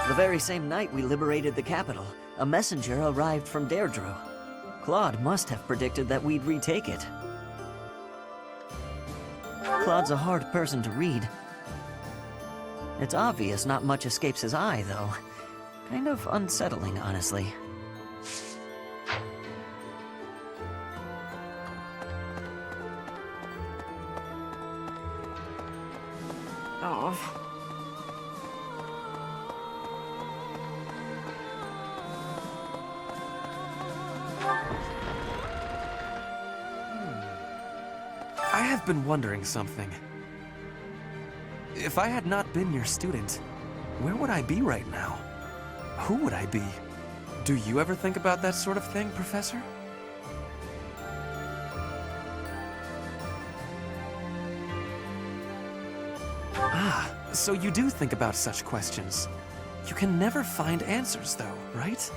The very same night we liberated the capital, a messenger arrived from Deirdre. Claude must have predicted that we'd retake it. Claude's a hard person to read. It's obvious not much escapes his eye, though. Kind of unsettling, honestly. Oh. I have been wondering something. If I had not been your student, where would I be right now? Who would I be? Do you ever think about that sort of thing, Professor? Ah, so you do think about such questions. You can never find answers, though, right?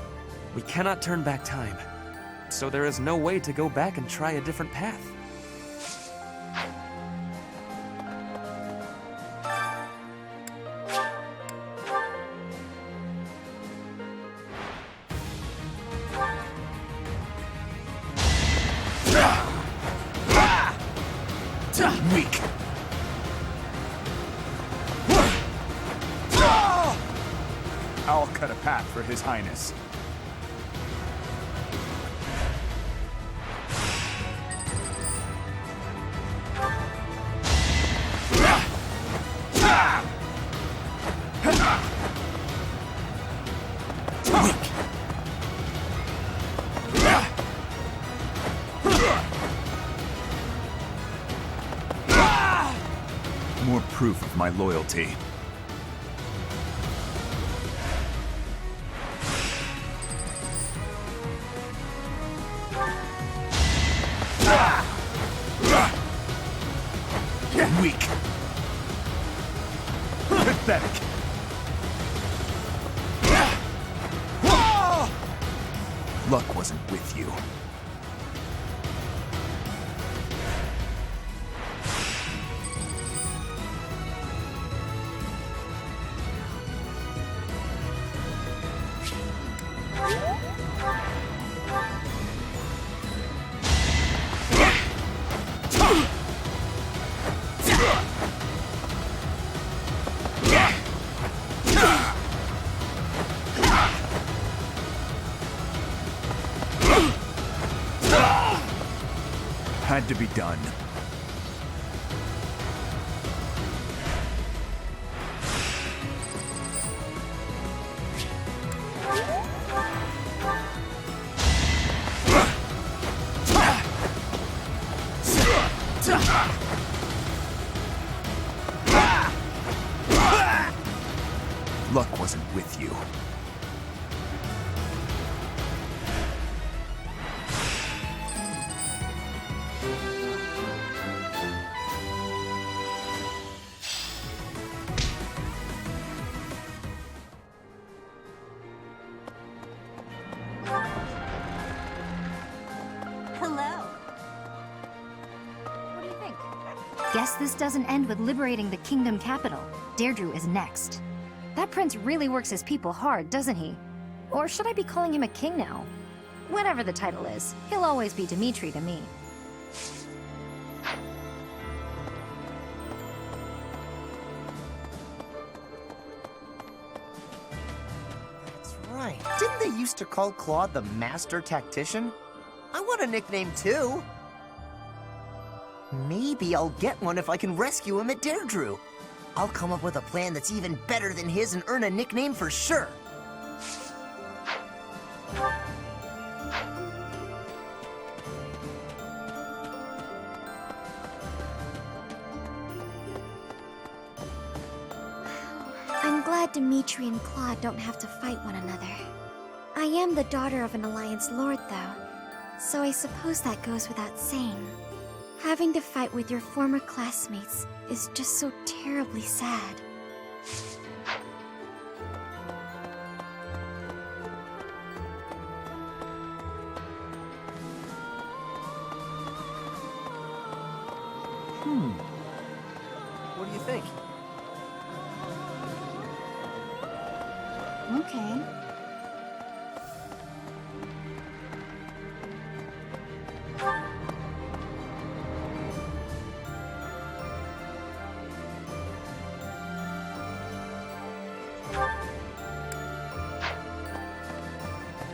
We cannot turn back time, so there is no way to go back and try a different path. Weak. I'll cut a path for His Highness. More proof of my loyalty. Weak. Pathetic. Luck wasn't with you. Had to be done. Luck wasn't with you. Guess this doesn't end with liberating the kingdom capital. Deirdre is next. That prince really works his people hard, doesn't he? Or should I be calling him a king now? Whatever the title is, he'll always be Dimitri to me. That's right. Didn't they used to call Claude the Master Tactician? I want a nickname too. Maybe I'll get one if I can rescue him at Deirdre. I'll come up with a plan that's even better than his and earn a nickname for sure. I'm glad Dimitri and Claude don't have to fight one another. I am the daughter of an Alliance Lord, though, so I suppose that goes without saying. Having to fight with your former classmates is just so terribly sad. What do you think? Okay.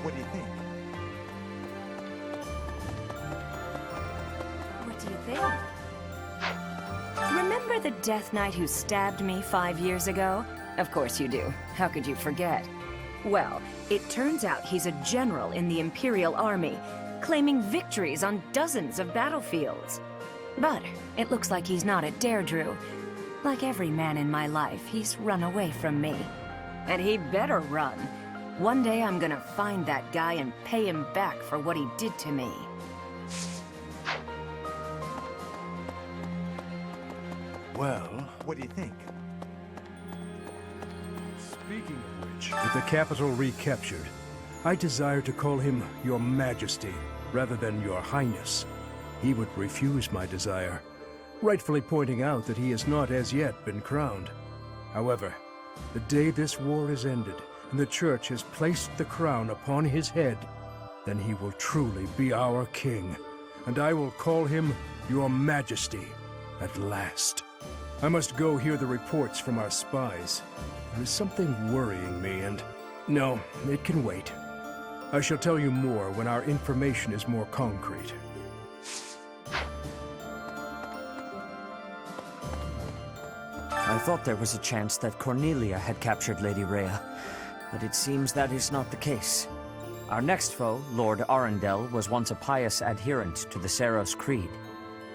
What do you think? What do you think? Remember the Death Knight who stabbed me 5 years ago? Of course you do. How could you forget? Well, it turns out he's a general in the Imperial Army, claiming victories on dozens of battlefields. But it looks like he's not at Deirdre. Like every man in my life, he's run away from me. And he better run. One day I'm gonna find that guy and pay him back for what he did to me. Well, what do you think? Speaking of which, with the capital recaptured, I desire to call him Your Majesty rather than Your Highness. He would refuse my desire, rightfully pointing out that he has not as yet been crowned. However, the day this war is ended and the Church has placed the crown upon his head, then he will truly be our king, and I will call him Your Majesty at last. I must go hear the reports from our spies. There is something worrying me, and... no, it can wait. I shall tell you more when our information is more concrete. I thought there was a chance that Cornelia had captured Lady Rhea, but it seems that is not the case. Our next foe, Lord Arundel, was once a pious adherent to the Seros Creed.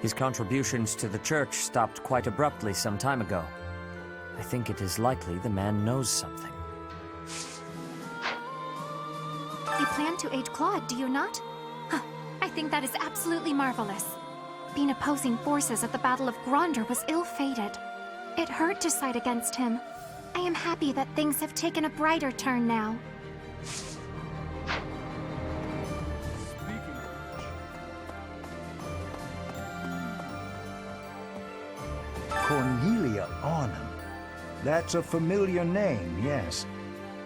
His contributions to the Church stopped quite abruptly some time ago. I think it is likely the man knows something. You plan to aid Claude, do you not? Huh, I think that is absolutely marvelous. Being opposing forces at the Battle of Gronder was ill-fated. It hurt to side against him. I am happy that things have taken a brighter turn now. Cornelia Arnhem. That's a familiar name, yes.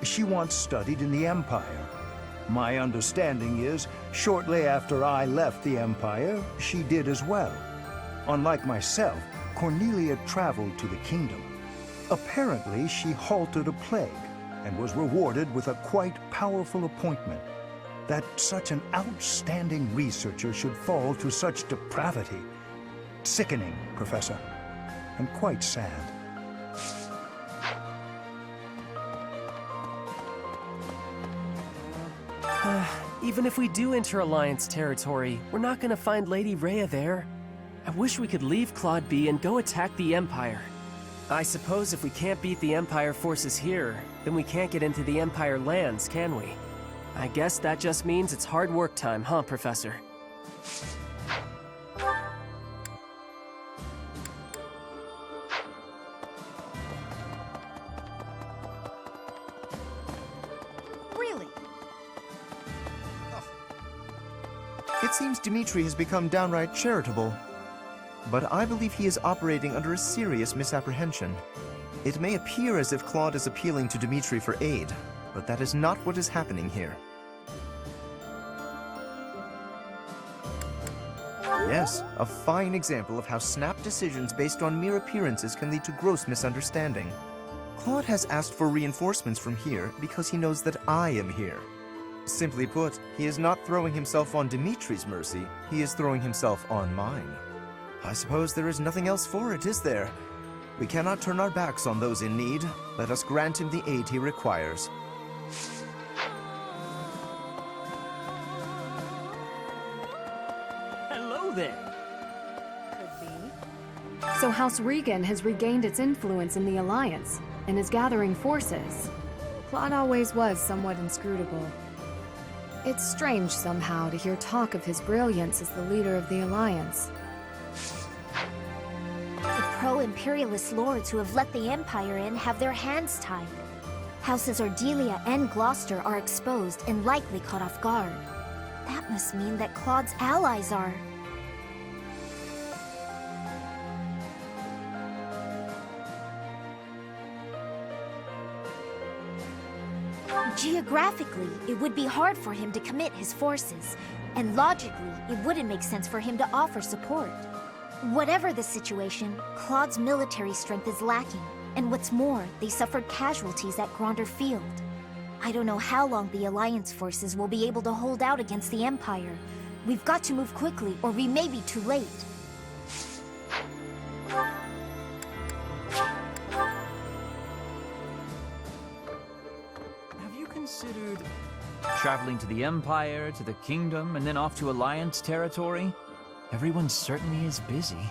She once studied in the Empire. My understanding is, shortly after I left the Empire, she did as well. Unlike myself, Cornelia traveled to the kingdom. Apparently, she halted a plague and was rewarded with a quite powerful appointment. That such an outstanding researcher should fall to such depravity. Sickening, Professor, and quite sad. Even if we do enter Alliance territory, we're not gonna find Lady Rhea there. I wish we could leave Claude be and go attack the Empire. I suppose if we can't beat the Empire forces here, then we can't get into the Empire lands, can we? I guess that just means it's hard work time, huh, Professor? Really? It seems Dmitri has become downright charitable. But I believe he is operating under a serious misapprehension. It may appear as if Claude is appealing to Dmitri for aid, but that is not what is happening here. Yes, a fine example of how snap decisions based on mere appearances can lead to gross misunderstanding. Claude has asked for reinforcements from here because he knows that I am here. Simply put, he is not throwing himself on Dimitri's mercy, he is throwing himself on mine. I suppose there is nothing else for it, is there? We cannot turn our backs on those in need. Let us grant him the aid he requires. Hello there! Could be. So House Regan has regained its influence in the Alliance, and is gathering forces. Claude always was somewhat inscrutable. It's strange somehow to hear talk of his brilliance as the leader of the Alliance. The pro-imperialist lords who have let the Empire in have their hands tied. Houses Ardelia and Gloucester are exposed and likely caught off guard. That must mean that Claude's allies are... Geographically, it would be hard for him to commit his forces, and logically, it wouldn't make sense for him to offer support. Whatever the situation, Claude's military strength is lacking, and what's more, they suffered casualties at Gronder Field. I don't know how long the Alliance forces will be able to hold out against the Empire. We've got to move quickly, or we may be too late. Have you considered traveling to the Empire, to the Kingdom, and then off to Alliance territory? Everyone certainly is busy.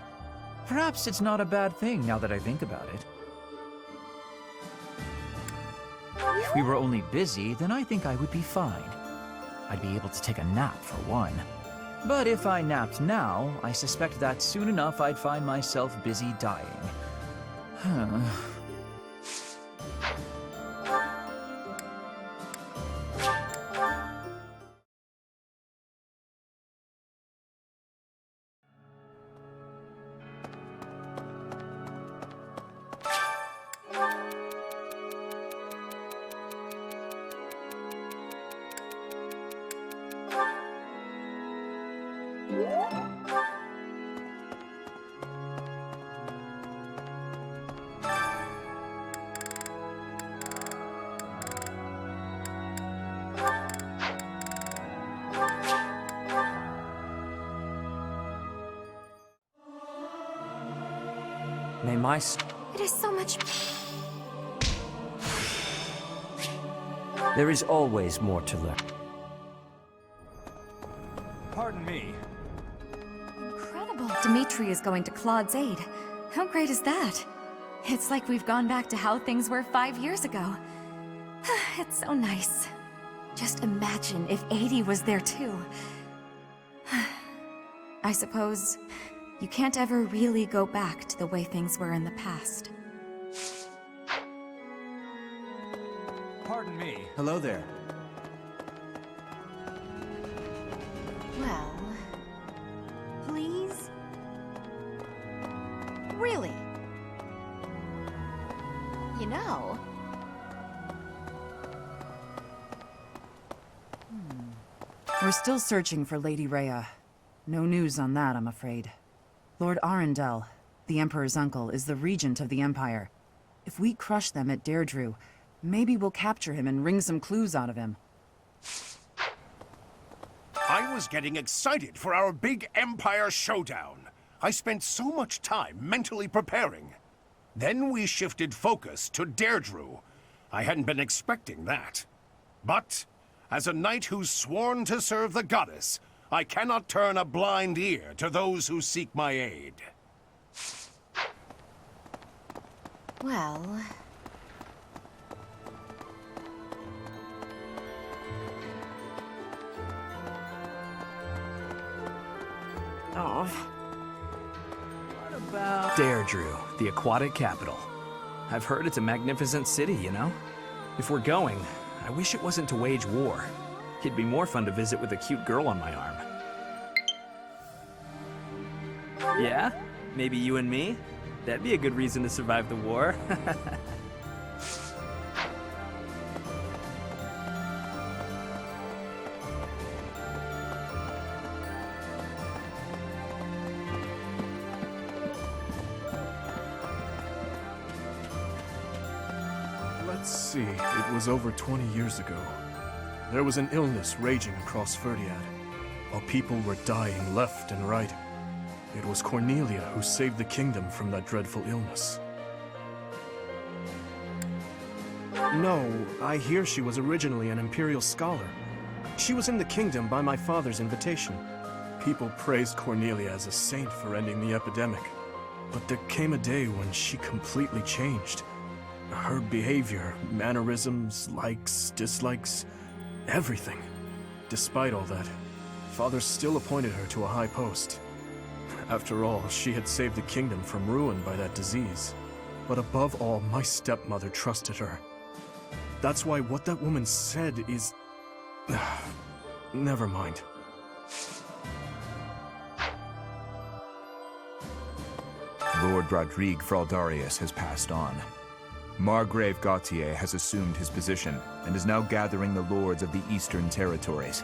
Perhaps it's not a bad thing now that I think about it. If we were only busy, then I think I would be fine. I'd be able to take a nap for one. But if I napped now, I suspect that soon enough I'd find myself busy dying. May my It is so much... There is always more to learn. Pardon me. Incredible. Dimitri is going to Claude's aid. How great is that? It's like we've gone back to how things were 5 years ago. It's so nice. Just imagine if 80 was there too. I suppose you can't ever really go back to the way things were in the past. Pardon me. Hello there. Well... Please? Really? You know... We're still searching for Lady Rhea. No news on that, I'm afraid. Lord Arundel, the Emperor's uncle, is the regent of the Empire. If we crush them at Deirdre, maybe we'll capture him and wring some clues out of him. I was getting excited for our big Empire showdown. I spent so much time mentally preparing. Then we shifted focus to Deirdre. I hadn't been expecting that. But, as a knight who's sworn to serve the goddess, I cannot turn a blind ear to those who seek my aid. Well... Oh. What about Deirdre, the aquatic capital? I've heard it's a magnificent city, you know? If we're going, I wish it wasn't to wage war. It'd be more fun to visit with a cute girl on my arm. Yeah? Maybe you and me? That'd be a good reason to survive the war. Let's see, it was over 20 years ago. There was an illness raging across Ferdiad, while people were dying left and right. It was Cornelia who saved the kingdom from that dreadful illness. No, I hear she was originally an imperial scholar. She was in the kingdom by my father's invitation. People praised Cornelia as a saint for ending the epidemic. But there came a day when she completely changed. Her behavior, mannerisms, likes, dislikes, everything. Despite all that, Father still appointed her to a high post. After all, she had saved the kingdom from ruin by that disease. But above all, my stepmother trusted her. That's why what that woman said is... Never mind. Lord Rodrigue Fraldarius has passed on. Margrave Gautier has assumed his position and is now gathering the lords of the Eastern Territories.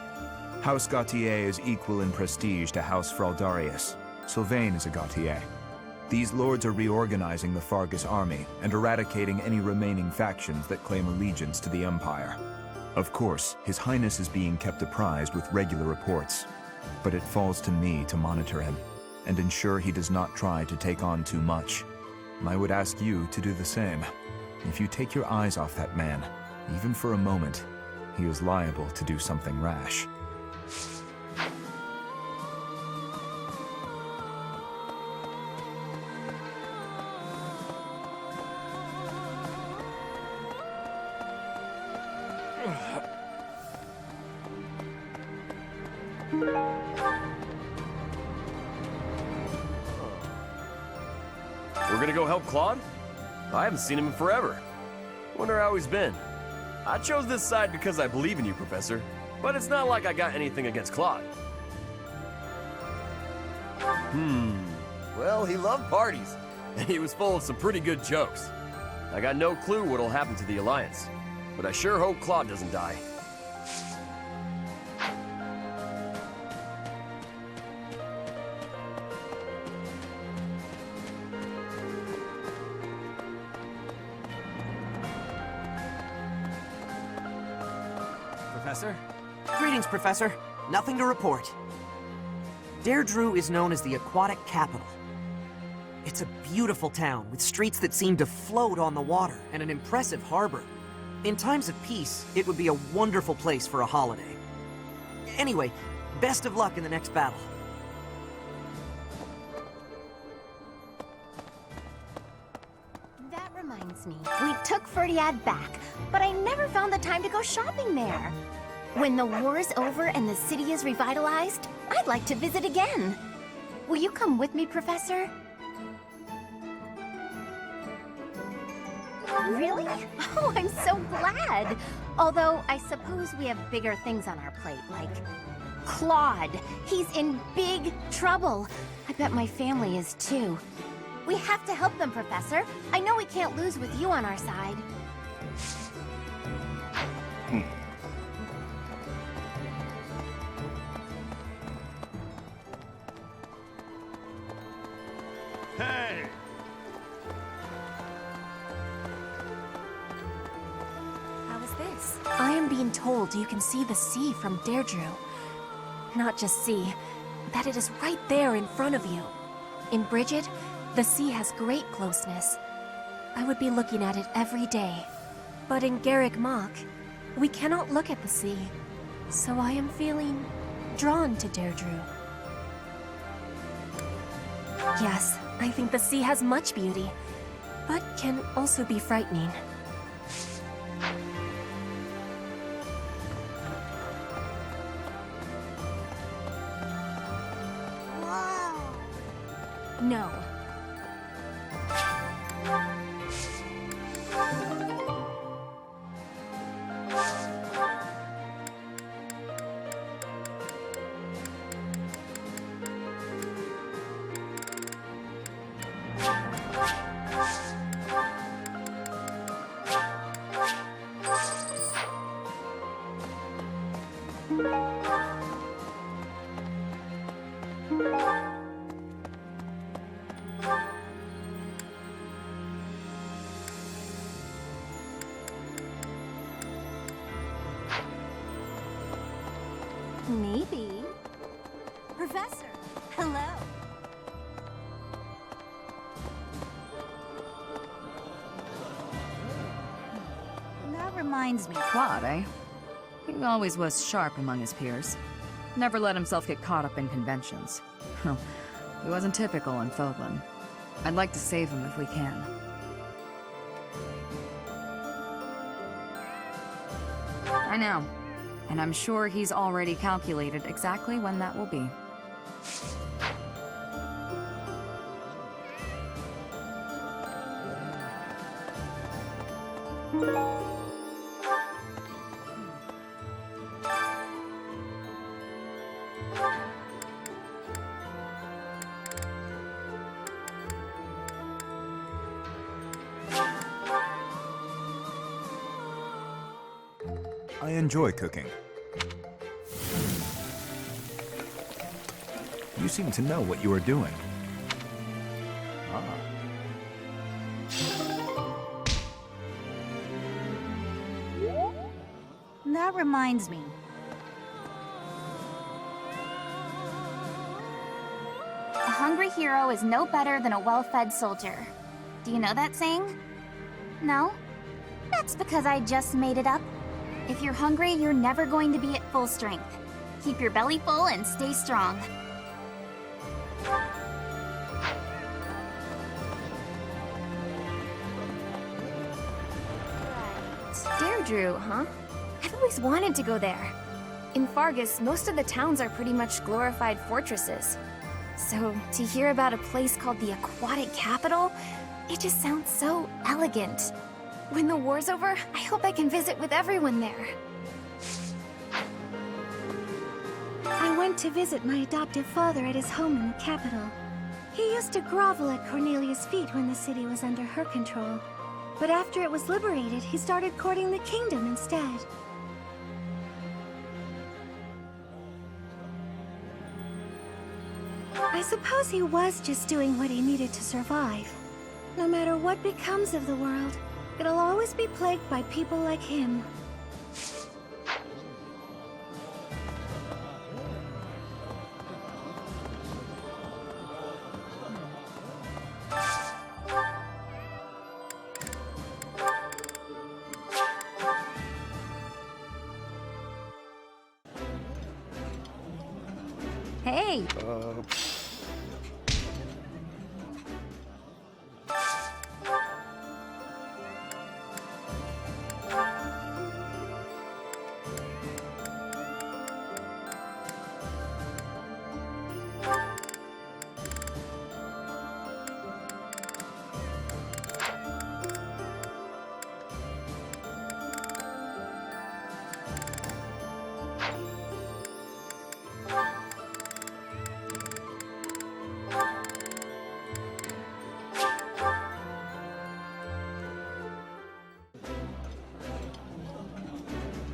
House Gautier is equal in prestige to House Fraldarius. Sylvain is a Gautier. These lords are reorganizing the Fargus army and eradicating any remaining factions that claim allegiance to the Empire. Of course, His Highness is being kept apprised with regular reports, but it falls to me to monitor him and ensure he does not try to take on too much. I would ask you to do the same. If you take your eyes off that man, even for a moment, he is liable to do something rash. We're gonna go help Claude? I haven't seen him in forever. Wonder how he's been. I chose this side because I believe in you, Professor, but it's not like I got anything against Claude. Well, he loved parties, and he was full of some pretty good jokes. I got no clue what'll happen to the Alliance, but I sure hope Claude doesn't die. Professor? Greetings, Professor. Nothing to report. Deirdre is known as the aquatic capital. It's a beautiful town with streets that seem to float on the water and an impressive harbor. In times of peace, it would be a wonderful place for a holiday. Anyway, best of luck in the next battle. That reminds me, we took Ferdiad back, but I never found the time to go shopping there. When the war is over and the city is revitalized, I'd like to visit again. Will you come with me, Professor? Really? Oh, I'm so glad. Although, I suppose we have bigger things on our plate, like Claude. He's in big trouble. I bet my family is too. We have to help them, Professor. I know we can't lose with you on our side. Hey! How is this? I am being told you can see the sea from Deirdre. Not just see, that it is right there in front of you. In Bridget, the sea has great closeness. I would be looking at it every day. But in Garrick Mach, we cannot look at the sea. So I am feeling drawn to Deirdre. Yes, I think the sea has much beauty, but can also be frightening. No. Maybe. Professor, hello. That reminds me. Claude, eh? He always was sharp among his peers. Never let himself get caught up in conventions. He wasn't typical in Fodlan. I'd like to save him if we can. I know. And I'm sure he's already calculated exactly when that will be. I enjoy cooking. You seem to know what you are doing. That reminds me. A hungry hero is no better than a well-fed soldier. Do you know that saying? No? That's because I just made it up. If you're hungry, you're never going to be at full strength. Keep your belly full and stay strong. Deirdre, huh? I've always wanted to go there. In Fargus, most of the towns are pretty much glorified fortresses. So, to hear about a place called the Aquatic Capital, it just sounds so elegant. When the war's over, I hope I can visit with everyone there. I went to visit my adoptive father at his home in the capital. He used to grovel at Cornelia's feet when the city was under her control. But after it was liberated, he started courting the kingdom instead. I suppose he was just doing what he needed to survive. No matter what becomes of the world, it'll always be plagued by people like him. Hey!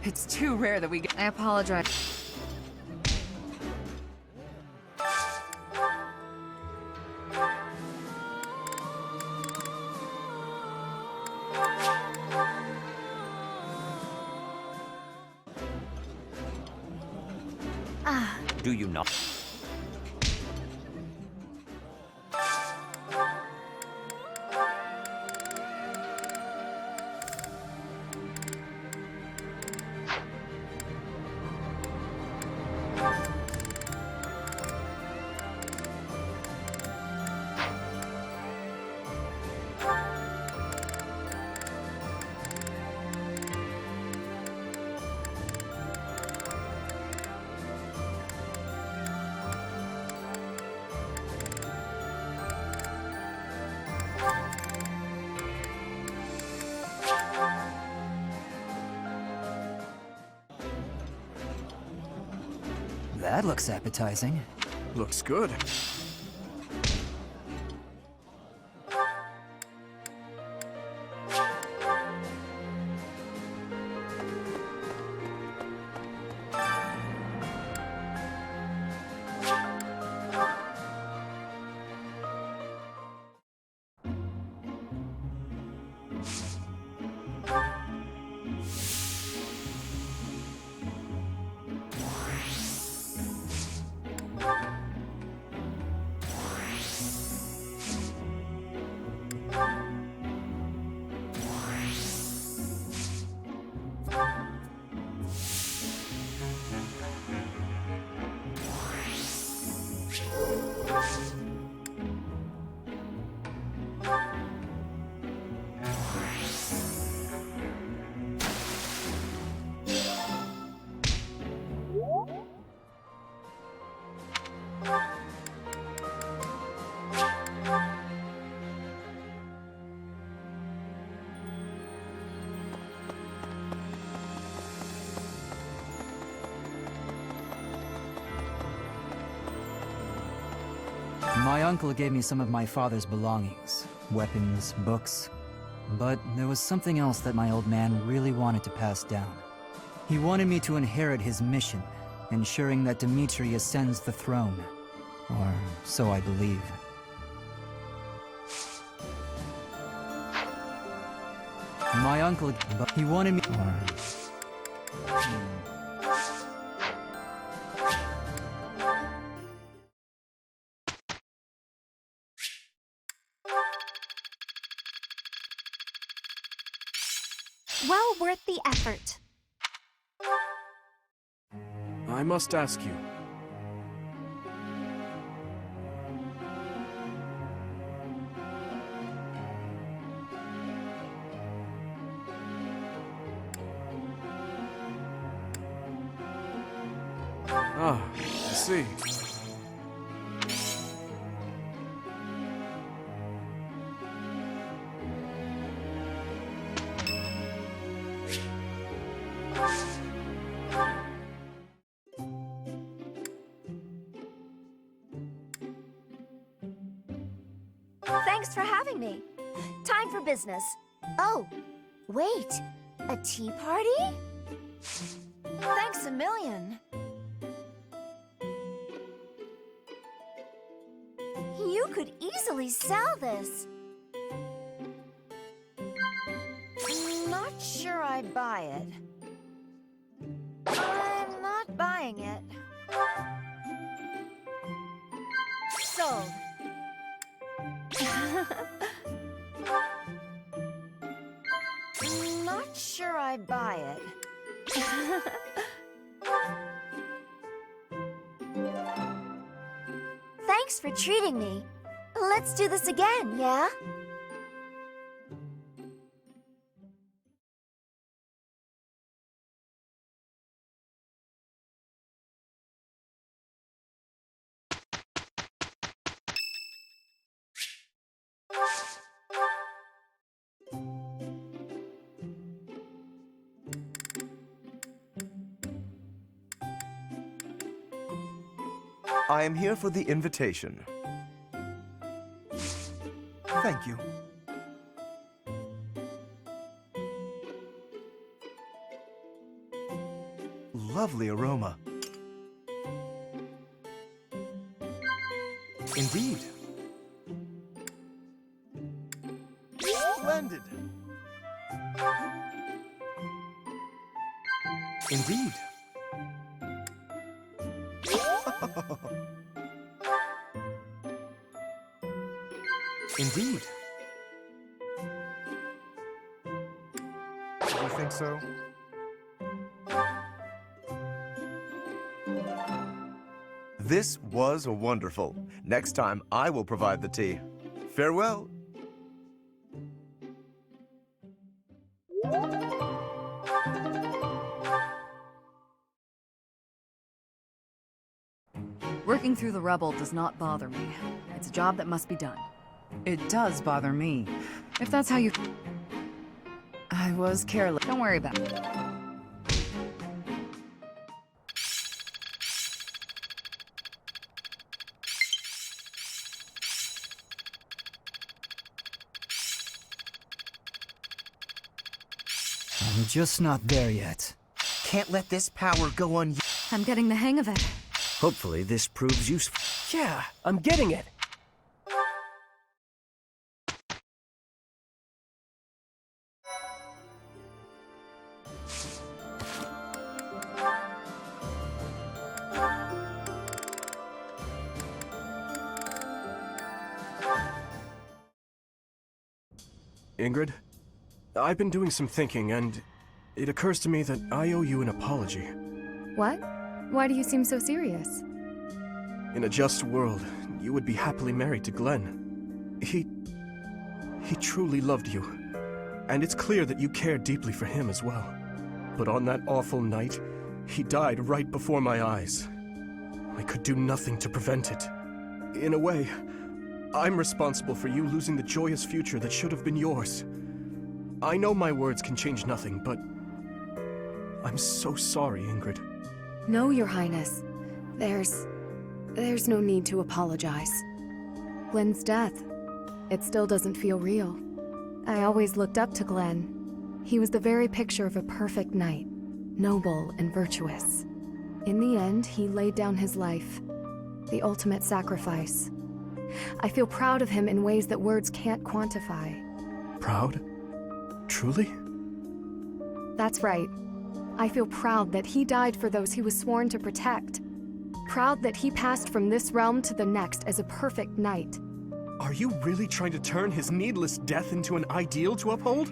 It's too rare that we get— I apologize. Do you not? That looks appetizing. Looks good. My uncle gave me some of my father's belongings. Weapons, books. But there was something else that my old man really wanted to pass down. He wanted me to inherit his mission, ensuring that Dmitri ascends the throne. Or so I believe. My uncle, he wanted me... Well worth the effort. I must ask you. Ah, I see. Thanks for having me. Time for business. Oh, wait. A tea party? Thanks a million. You could easily sell this. Not sure I'd buy it. I'm not buying it. Sold. Not sure I'd buy it. Thanks for treating me. Let's do this again, yeah? I am here for the invitation. Thank you. Lovely aroma. Indeed. Splendid. Indeed. Indeed. You think so? This was wonderful. Next time, I will provide the tea. Farewell. Working through the rubble does not bother me. It's a job that must be done. It does bother me. If that's how you... I was careless. Don't worry about it. I'm just not there yet. Can't let this power go unused. I'm getting the hang of it. Hopefully this proves useful. Yeah, I'm getting it. Ingrid, I've been doing some thinking, and it occurs to me that I owe you an apology. What? Why do you seem so serious? In a just world, you would be happily married to Glenn. He truly loved you, and it's clear that you care deeply for him as well. But on that awful night, he died right before my eyes. I could do nothing to prevent it. In a way, I'm responsible for you losing the joyous future that should have been yours. I know my words can change nothing, but I'm so sorry, Ingrid. No, Your Highness. There's no need to apologize. Glenn's death, it still doesn't feel real. I always looked up to Glenn. He was the very picture of a perfect knight. noble and virtuous. In the end, he laid down his life, the ultimate sacrifice. I feel proud of him in ways that words can't quantify. Proud? Truly? That's right. I feel proud that he died for those he was sworn to protect. Proud that he passed from this realm to the next as a perfect knight. Are you really trying to turn his needless death into an ideal to uphold?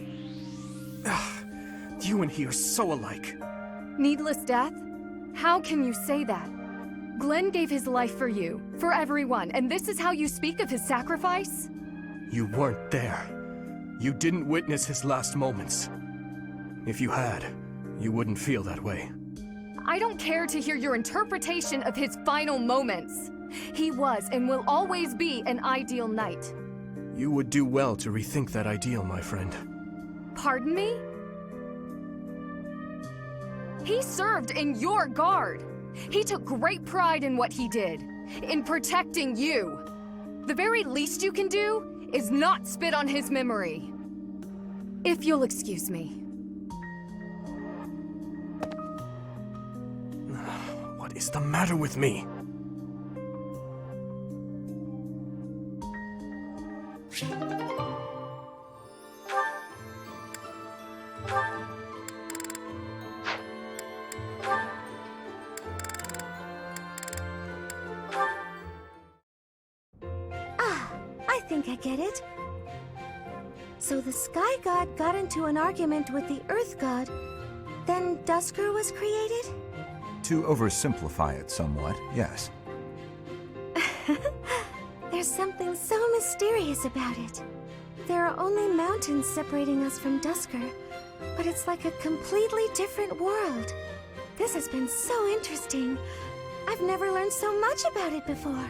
You and he are so alike. Needless death? How can you say that? Glenn gave his life for you, for everyone, and this is how you speak of his sacrifice? You weren't there. You didn't witness his last moments. If you had, you wouldn't feel that way. I don't care to hear your interpretation of his final moments. He was and will always be an ideal knight. You would do well to rethink that ideal, my friend. Pardon me? He served in your guard. He took great pride in what he did, in protecting you. The very least you can do is not spit on his memory. If you'll excuse me. What is the matter with me? I think I get it. So the Sky God got into an argument with the Earth God, then Dusker was created? To oversimplify it somewhat, yes. There's something so mysterious about it. There are only mountains separating us from Dusker, but it's like a completely different world. This has been so interesting. I've never learned so much about it before.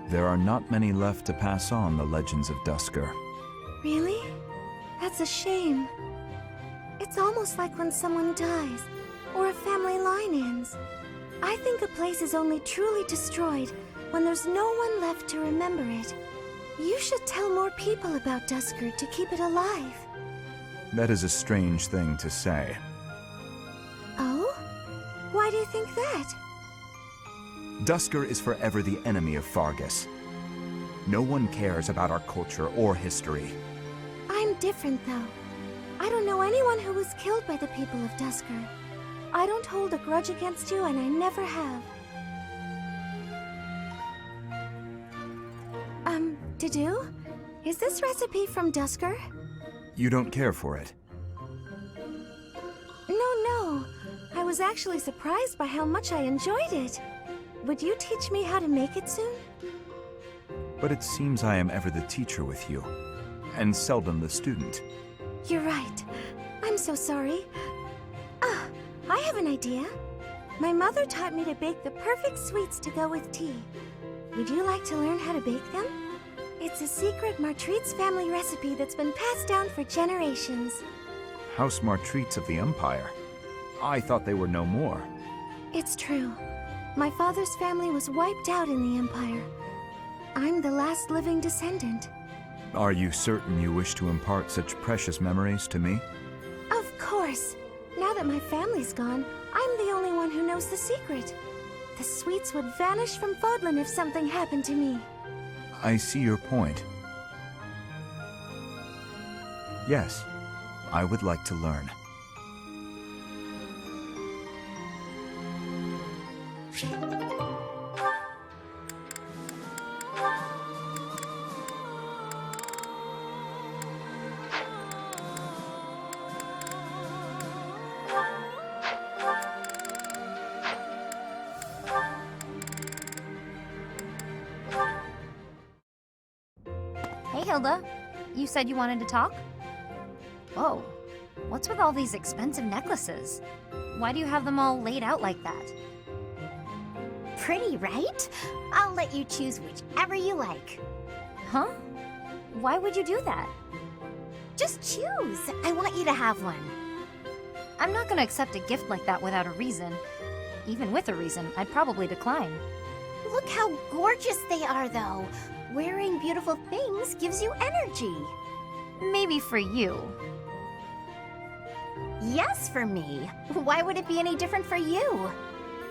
There are not many left to pass on the legends of Dusker. Really? That's a shame. It's almost like when someone dies, or a family line ends. I think a place is only truly destroyed when there's no one left to remember it. You should tell more people about Dusker to keep it alive. That is a strange thing to say. Oh? Why do you think that? Dusker is forever the enemy of Fargus. No one cares about our culture or history. I'm different, though. I don't know anyone who was killed by the people of Dusker. I don't hold a grudge against you, and I never have. Dedue? Is this recipe from Dusker? You don't care for it? No. I was actually surprised by how much I enjoyed it. Would you teach me how to make it soon? But it seems I am ever the teacher with you, and seldom the student. You're right. I'm so sorry. I have an idea. My mother taught me to bake the perfect sweets to go with tea. Would you like to learn how to bake them? It's a secret Martritz family recipe that's been passed down for generations. House Martritz of the Empire? I thought they were no more. It's true. My father's family was wiped out in the Empire. I'm the last living descendant. Are you certain you wish to impart such precious memories to me? Of course. Now that my family's gone, I'm the only one who knows the secret. The sweets would vanish from Fodlan if something happened to me. I see your point. Yes, I would like to learn. Hey, Hilda. You said you wanted to talk? Whoa. What's with all these expensive necklaces? Why do you have them all laid out like that? Pretty, right? I'll let you choose whichever you like. Huh? Why would you do that? Just choose. I want you to have one. I'm not gonna accept a gift like that without a reason. Even with a reason, I'd probably decline. Look how gorgeous they are, though. Wearing beautiful things gives you energy. Maybe for you. Yes, for me. Why would it be any different for you?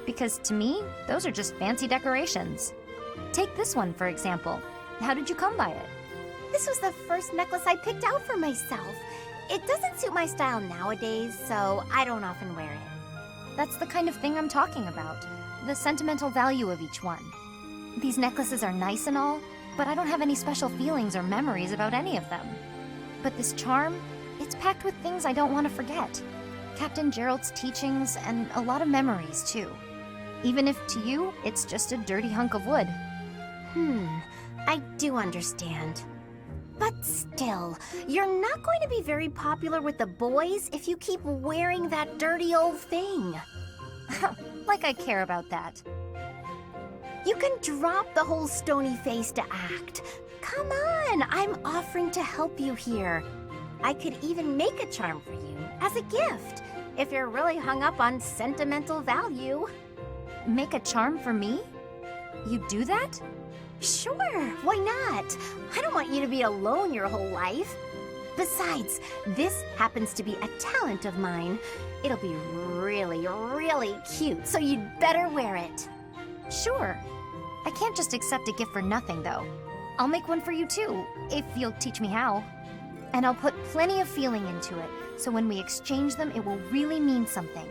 Because to me, those are just fancy decorations. Take this one, for example. How did you come by it? This was the first necklace I picked out for myself. It doesn't suit my style nowadays, so I don't often wear it. That's the kind of thing I'm talking about. The sentimental value of each one. These necklaces are nice and all, but I don't have any special feelings or memories about any of them. But this charm, it's packed with things I don't want to forget. Captain Gerald's teachings and a lot of memories, too. Even if to you, it's just a dirty hunk of wood. I do understand. But still, you're not going to be very popular with the boys if you keep wearing that dirty old thing. Like I care about that. You can drop the whole stony-faced act. Come on, I'm offering to help you here. I could even make a charm for you as a gift, if you're really hung up on sentimental value. Make a charm for me? You do that? Sure, why not? I don't want you to be alone your whole life. Besides, this happens to be a talent of mine. It'll be really, really cute, so you'd better wear it. Sure. I can't just accept a gift for nothing, though. I'll make one for you, too, if you'll teach me how. And I'll put plenty of feeling into it, so when we exchange them, it will really mean something.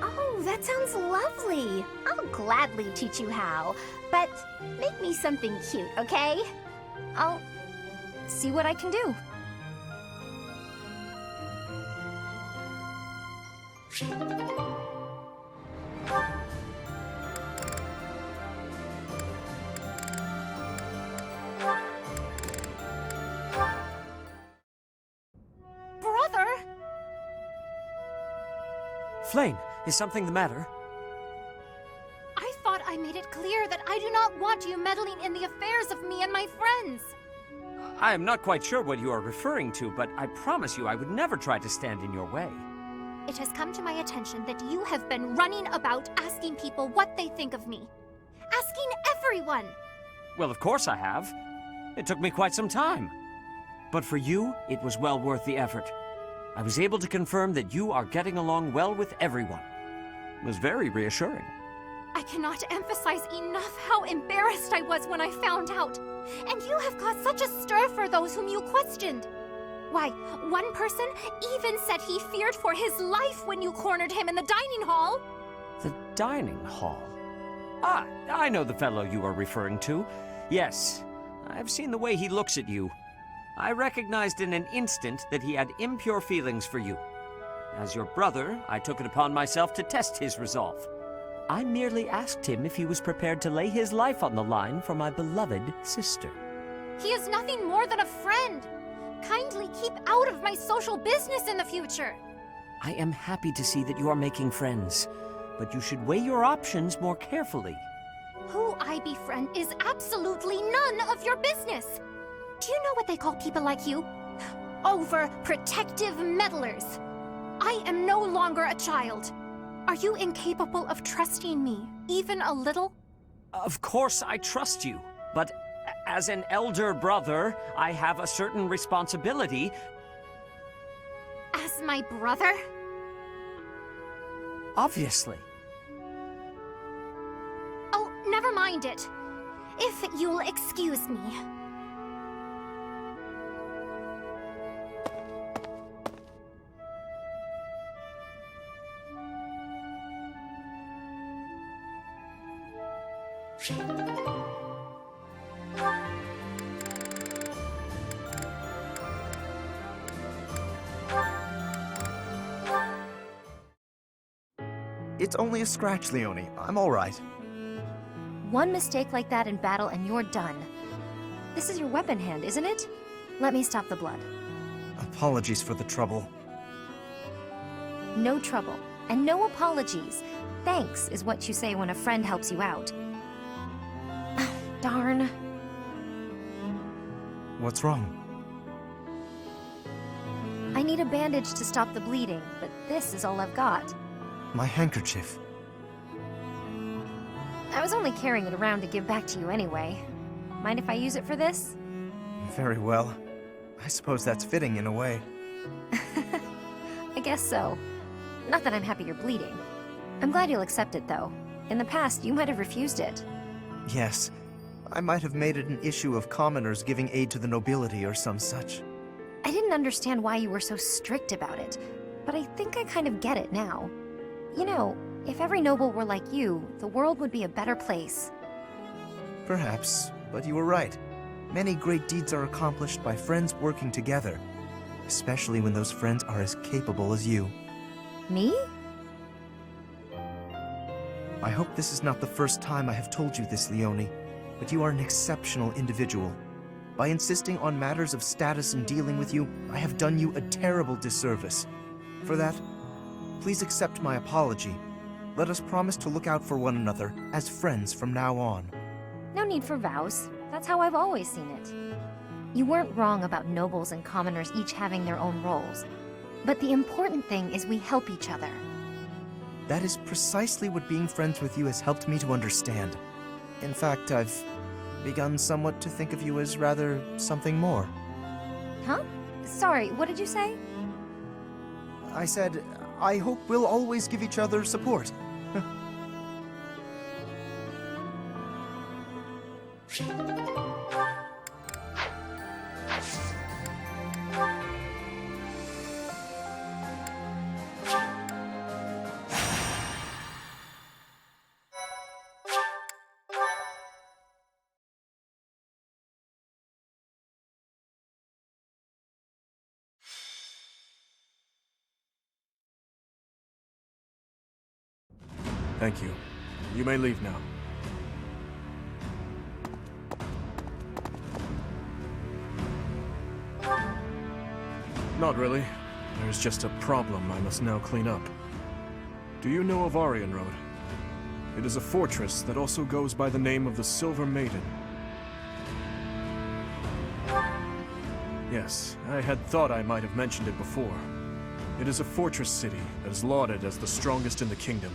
Oh, that sounds lovely. I'll gladly teach you how, but make me something cute, okay? I'll see what I can do. Brother! Flame, is something the matter? I thought I made it clear that I do not want you meddling in the affairs of me and my friends. I am not quite sure what you are referring to, but I promise you I would never try to stand in your way. It has come to my attention that you have been running about asking people what they think of me. Asking everyone! Well, of course I have. It took me quite some time. But for you, it was well worth the effort. I was able to confirm that you are getting along well with everyone. It was very reassuring. I cannot emphasize enough how embarrassed I was when I found out. And you have caused such a stir for those whom you questioned. Why, one person even said he feared for his life when you cornered him in the dining hall. The dining hall? Ah, I know the fellow you are referring to. Yes, I've seen the way he looks at you. I recognized in an instant that he had impure feelings for you. As your brother, I took it upon myself to test his resolve. I merely asked him if he was prepared to lay his life on the line for my beloved sister. He is nothing more than a friend. Kindly keep out of my social business in the future. I am happy to see that you are making friends, but you should weigh your options more carefully. Who I befriend is absolutely none of your business. Do you know what they call people like you? Overprotective meddlers. I am no longer a child. Are you incapable of trusting me, even a little? Of course I trust you, but as an elder brother, I have a certain responsibility. As my brother? Obviously. Oh, never mind it. If you'll excuse me. It's only a scratch, Leone. I'm all right. One mistake like that in battle and you're done. This is your weapon hand, isn't it? Let me stop the blood. Apologies for the trouble. No trouble, and no apologies. Thanks is what you say when a friend helps you out. Darn. What's wrong? I need a bandage to stop the bleeding, but this is all I've got. My handkerchief. I was only carrying it around to give back to you anyway. Mind if I use it for this? Very well. I suppose that's fitting in a way. I guess so. Not that I'm happy you're bleeding. I'm glad you'll accept it, though. In the past, you might have refused it. Yes, I might have made it an issue of commoners giving aid to the nobility or some such. I didn't understand why you were so strict about it, but I think I kind of get it now. You know, if every noble were like you, the world would be a better place. Perhaps, but you were right. Many great deeds are accomplished by friends working together, especially when those friends are as capable as you. Me? I hope this is not the first time I have told you this, Leone, but you are an exceptional individual. By insisting on matters of status in dealing with you, I have done you a terrible disservice. For that, please accept my apology. Let us promise to look out for one another as friends from now on. No need for vows. That's how I've always seen it. You weren't wrong about nobles and commoners each having their own roles. But the important thing is we help each other. That is precisely what being friends with you has helped me to understand. In fact, I've begun somewhat to think of you as rather something more. Huh? Sorry, what did you say? I said, I hope we'll always give each other support. Thank you. You may leave now. Not really. There's just a problem I must now clean up. Do you know of Aryan Road? It is a fortress that also goes by the name of the Silver Maiden. Yes, I had thought I might have mentioned it before. It is a fortress city that is lauded as the strongest in the kingdom.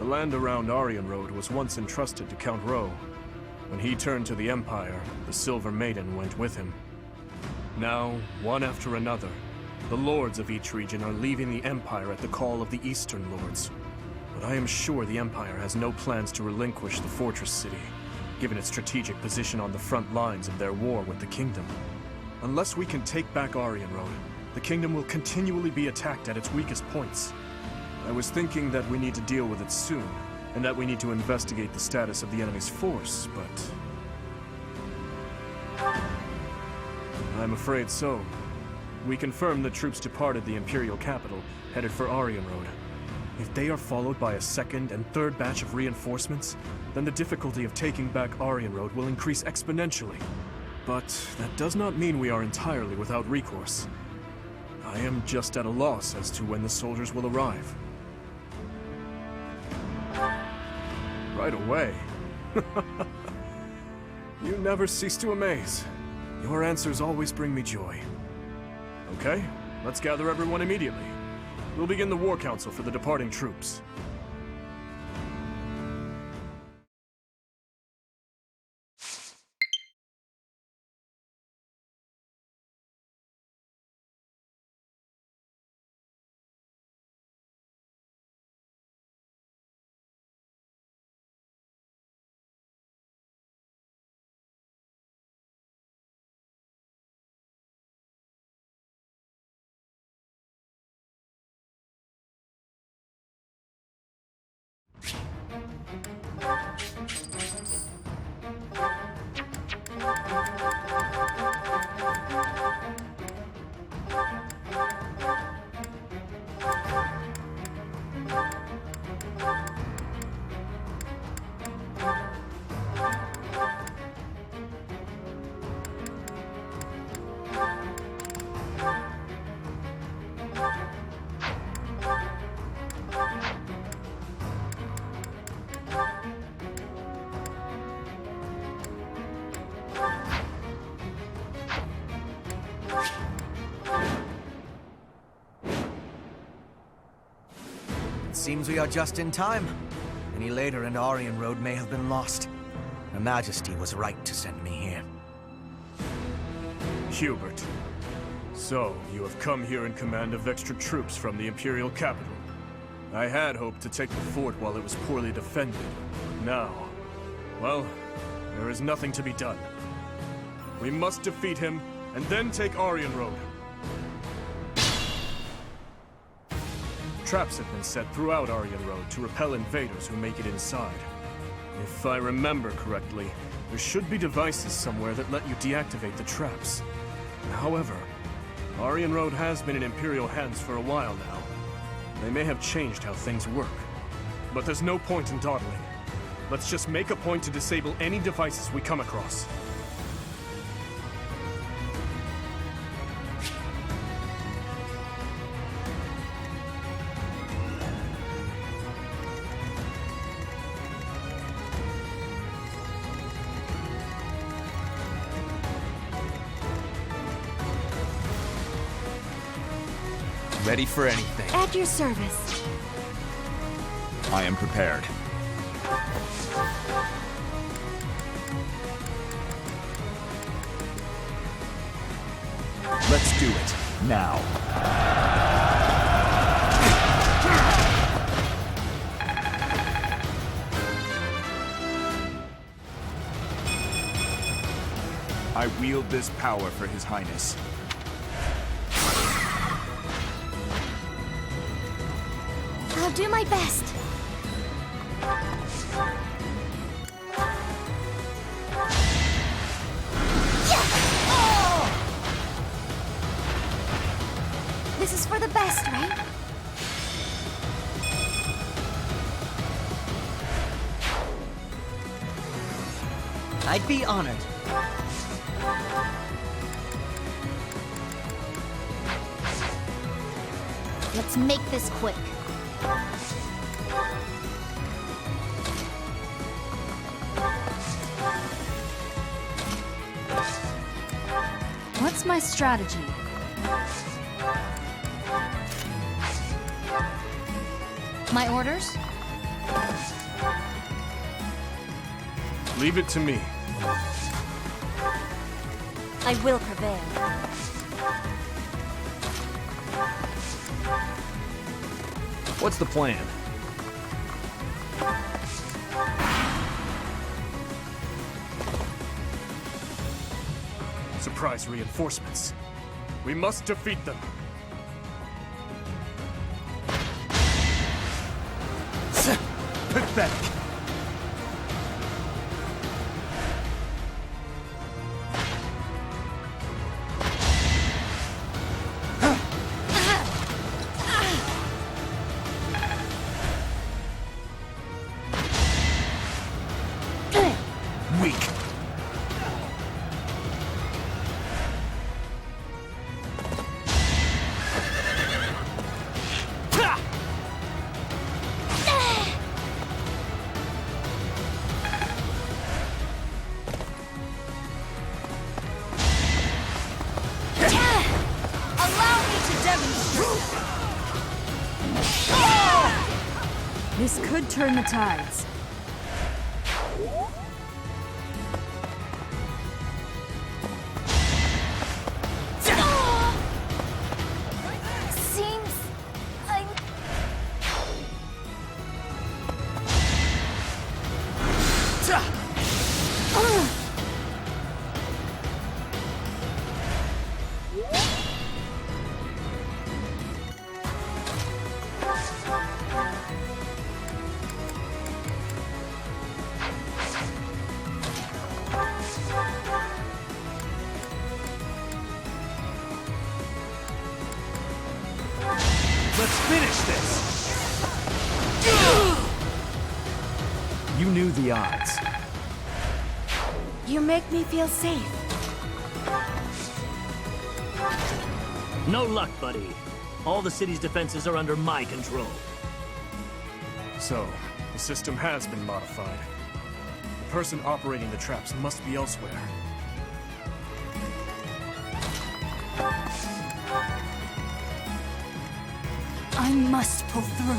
The land around Aryan Road was once entrusted to Count Rowe. When he turned to the Empire, the Silver Maiden went with him. Now, one after another, the lords of each region are leaving the Empire at the call of the Eastern Lords. But I am sure the Empire has no plans to relinquish the fortress city, given its strategic position on the front lines of their war with the kingdom. Unless we can take back Aryan Road, the kingdom will continually be attacked at its weakest points. I was thinking that we need to deal with it soon, and that we need to investigate the status of the enemy's force, but... I'm afraid so. We confirmed that troops departed the Imperial capital, headed for Aryan Road. If they are followed by a second and third batch of reinforcements, then the difficulty of taking back Aryan Road will increase exponentially. But that does not mean we are entirely without recourse. I am just at a loss as to when the soldiers will arrive. Right away. You never cease to amaze. Your answers always bring me joy. Okay, let's gather everyone immediately. We'll begin the war council for the departing troops. Seems we are just in time. Any later and Aryan Road may have been lost. Her Majesty was right to send me here. Hubert, So, you have come here in command of extra troops from the Imperial capital. I had hoped to take the fort while it was poorly defended. Now, well, there is nothing to be done. We must defeat him, and then take Aryan Road. Traps have been set throughout Aryan Road to repel invaders who make it inside. If I remember correctly, there should be devices somewhere that let you deactivate the traps. However, Aryan Road has been in Imperial hands for a while now. They may have changed how things work. But there's no point in dawdling. Let's just make a point to disable any devices we come across. Ready for anything. At your service. I am prepared. Let's do it, now. I wield this power for His Highness. I'll do my best. This is for the best, right? I'd be honored. Let's make this quick. What's my strategy? My orders? Leave it to me. I will prevail. What's the plan? Surprise reinforcements. We must defeat them. Pathetic. Weak. This could turn the tides. Seems I'm... Let's finish this! You knew the odds. You make me feel safe. No luck, buddy. All the city's defenses are under my control. So, the system has been modified. The person operating the traps must be elsewhere. I must pull through.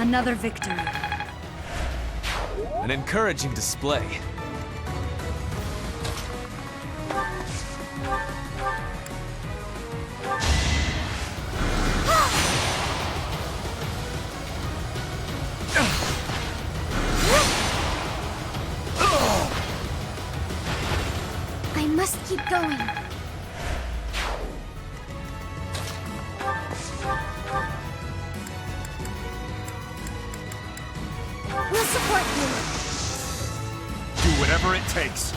Another victory. An encouraging display. I must keep going. We'll support you. Do whatever it takes.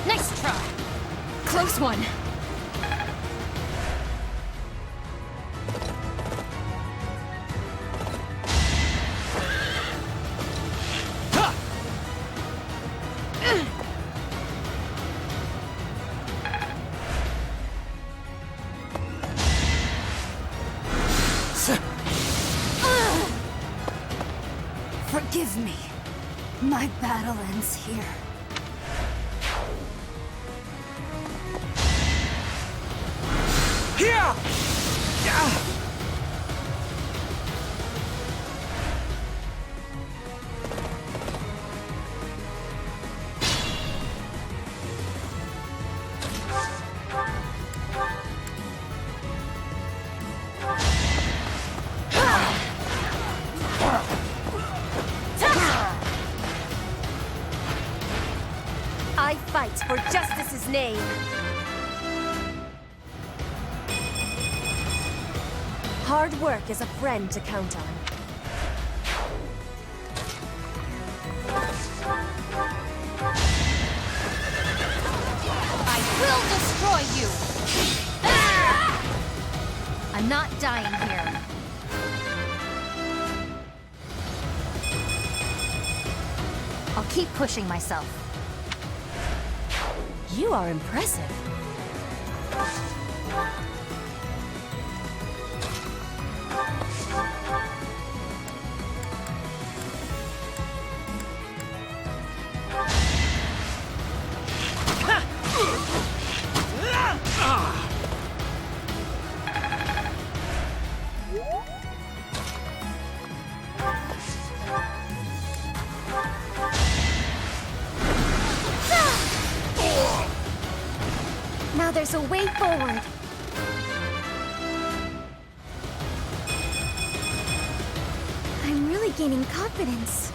Nice try. Close one. Forgive me. My battle ends here. Here! Yeah! I fight for justice's name. Hard work is a friend to count on. I will destroy you! Ah! I'm not dying here. I'll keep pushing myself. You are impressive. Now there's a way forward. I'm really gaining confidence.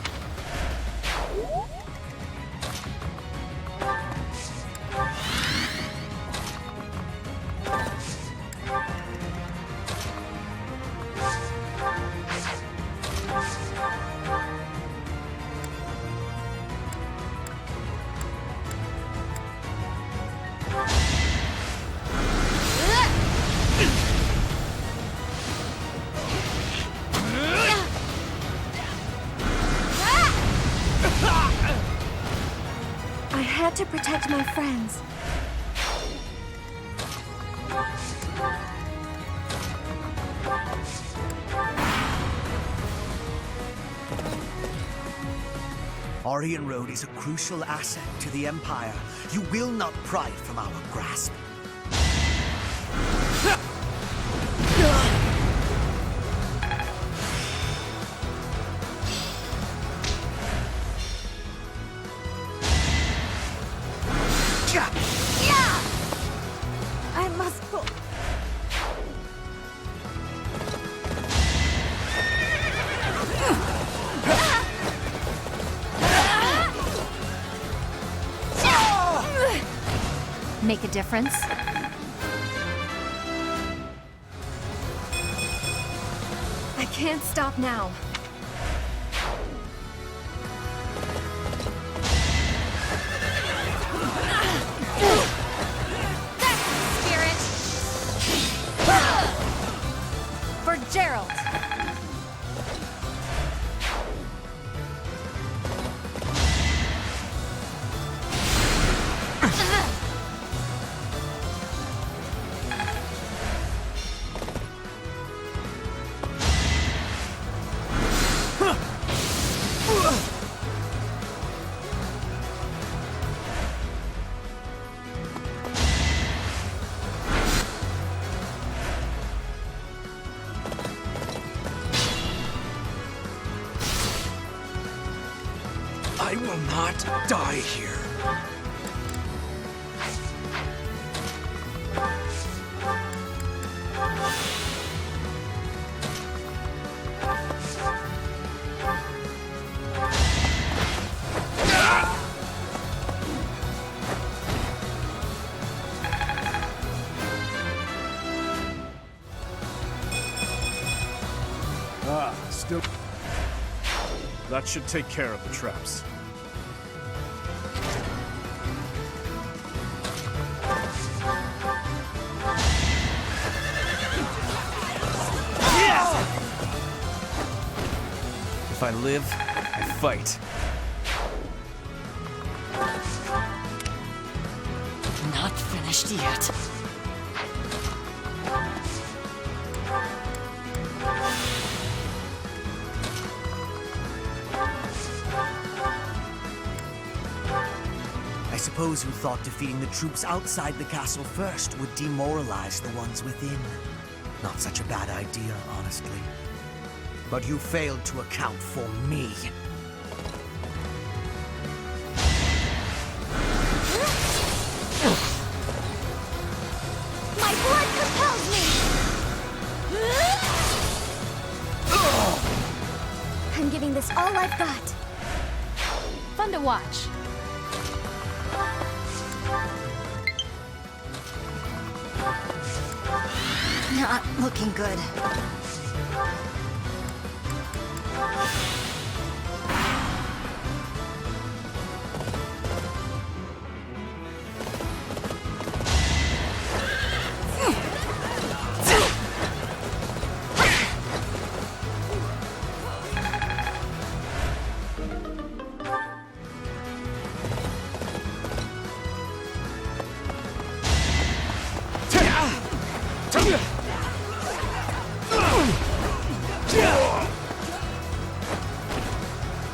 I had to protect my friends. Aryan Road is a crucial asset to the Empire. You will not pry it from our grasp. I must go. Make a difference? I can't stop now. Spirit! For Gerald! I will not die here. Still. That should take care of the traps. If I live, I fight. Not finished yet. I suppose you thought defeating the troops outside the castle first would demoralize the ones within. Not such a bad idea, honestly. But you failed to account for me. My blood compels me! I'm giving this all I've got. Fun to watch. Not looking good.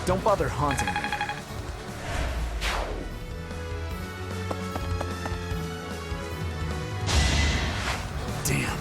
Don't bother haunting me. Damn.